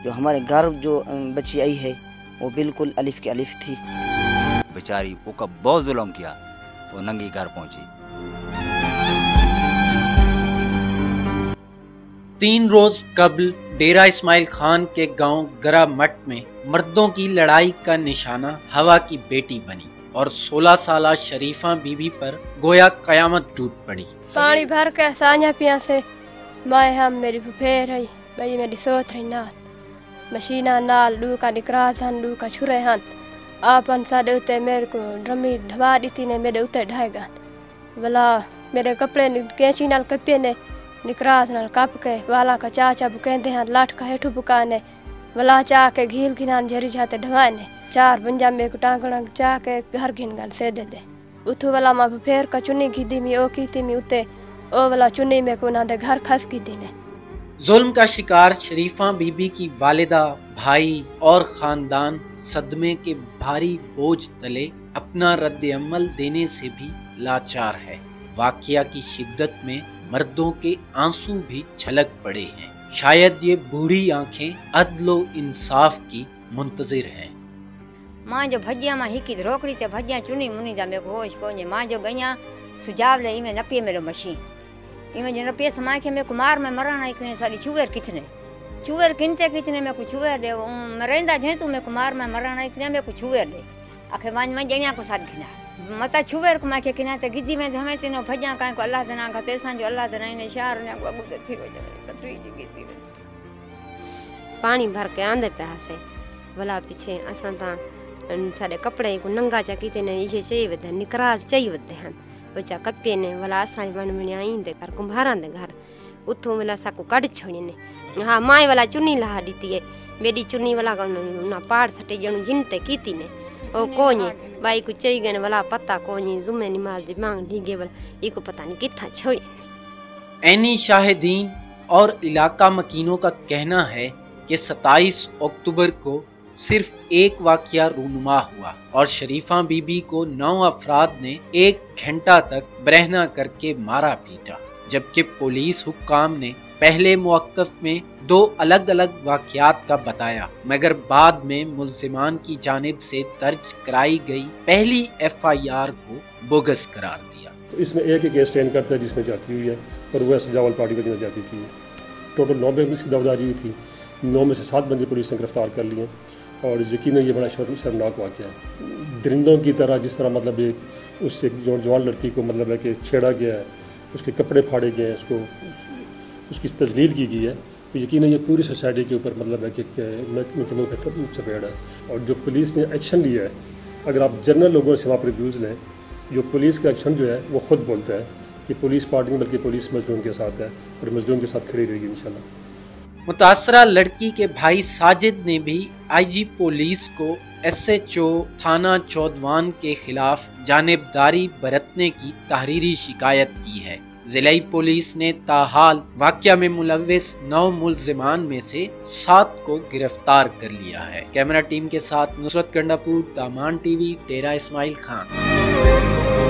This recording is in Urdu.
جو ہمارے گھر جو بچی آئی ہے وہ بالکل الف کی الف تھی. بیچاری وہ کا بہت ظلم کیا تو ننگی گھر پہنچی. 3 روز قبل ڈیرہ اسماعیل خان کے گاؤں گرا مٹ میں مردوں کی لڑائی کا نشانہ ہوا کی بیٹی بنی اور 16 سالہ شریفہ بی بی پر گویا قیامت ٹوٹ پڑی. پانی بھر کے سانجا پیا سے میں ہم میری پھپھیر رہی بھائی میری سوت رہی نات مشینہ نال لو کا نکراس ہن لو کا چھرے ہن آپن ساڈے اتے میرے کو ڈرمی ڈھوا دیتی نے میرے اتے ڈھائے گا بلا میرے کپڑے کینچی نال کپے نے نکراس نال کپ کے والا کا چاچا بکیندے ہیں لاٹ کا ہیٹھو بکانے بلا چاہ کے گھیل گھنان جھری جاتے ڈھوانے 4 بنجا میں کو ٹانگڑا چاہ کے گھر گھن گل سے دے دے اتھو والا ما پھیر کا چنی گیدی می او کیتی می اتے او والا چنی میں کو نہ دے گھر کھس گیدی نے. ظلم کا شکار شریفہ بی بی کی والدہ بھائی اور خاندان صدمے کے بھاری بوجھ تلے اپنا رد عمل دینے سے بھی لاچار ہے. واقعہ کی شدت میں مردوں کے آنسو بھی چھلک پڑے ہیں. شاید یہ بوڑھی آنکھیں عدل و انصاف کی منتظر ہیں. ماں جو بھجیا ماں ہکی روکڑی تے بھجیا چنی منی دا میں ہوش کونے ماں جو گیا سجاو لے میں نپی میرے مشین ایویں جو نپی سما کے میں کمار میں مرنا ایکنے ساری چوگر کتنے میں کو چوگر دے مریندا جے تو میں کمار میں مرنا ایکنے میں کو چوگر دے اکھے وان میں جنیا کو ساتھ گھنا متا چوگر کو ما کے کنا تے گدی میں ہمیں تینو بھجیا کائیں کو اللہ دنا کا تیسان جو اللہ دنا نے شہر نے کو ابو تھی ہو جے پتری جی گدی پانی بھر کے آندے پیا سے بلا پیچھے اساں تا سارے کپڑے کو ننگا چا کیتے نے یہ چاہیے ود نکراس چاہیے ود ہیں بچا کپے نے ولا اساں بن بنیاں دے کر کمبھاراں دے گھر اتھوں ملا سا کو کڈ چھوڑی نے ہاں مائی والا چنی لہا دیتی ہے میری چنی والا نہ پاڑ سٹے جن جن تے کیتی نے او کونی بائی کو چئی گنے والا پتہ کونی زمے نماز دی مانگ دیگے والا یہ کو پتہ نہیں کتھا چھوڑی. عینی شاہدین اور علاقہ مکینوں کا کہنا ہے کہ 27 اکتوبر کو صرف ایک واقعہ رونما ہوا اور شریفہ بی بی کو 9 افراد نے 1 گھنٹہ تک برہنہ کر کے مارا پیٹا، جبکہ پولیس حکام نے پہلے موقف میں 2 الگ الگ واقعات کا بتایا، مگر بعد میں ملزمان کی جانب سے درج کرائی گئی پہلی FIR کو بوگس قرار دیا. اس میں ایک کیس اسٹینڈ کرتا ہے جس میں جاتی ہوئی ہے اور وہ سجاول پارٹی میں جاتی تھی. ٹوٹل 9 بندے کی دعویداری ہوئی تھی، 9 میں سے 7 بندے پولیس نے گرفتار کر لیے اور یقیناً یہ بڑا شرمناک واقعہ ہے. درندوں کی طرح جس طرح مطلب ایک اس سے جوان لڑکی کو مطلب ہے کہ چھیڑا گیا ہے، اس کے کپڑے پھاڑے گئے ہیں، اس کی تذلیل کی گئی ہے، یقیناً یہ پوری سوسائٹی کے اوپر مطلب ہے کہ محکموں پہ چپیڑ ہے. اور جو پولیس نے ایکشن لیا ہے، اگر آپ جنرل لوگوں سے وہاں پر ریویوز لیں، جو پولیس کا ایکشن جو ہے وہ خود بولتا ہے کہ پولیس پارٹی نہیں بلکہ پولیس مظلوم کے ساتھ ہے اور مظلوم کے ساتھ کھڑی رہے گی انشاءاللہ. متاثرہ لڑکی کے بھائی ساجد نے بھی IG پولیس کو SHO تھانہ چودوان کے خلاف جانبداری برتنے کی تحریری شکایت کی ہے. ضلعی پولیس نے تاحال واقعہ میں ملوث 9 ملزمان میں سے 7 کو گرفتار کر لیا ہے. کیمرہ ٹیم کے ساتھ نصرت گنڈا پور، دامان TV، ڈیرہ اسماعیل خان.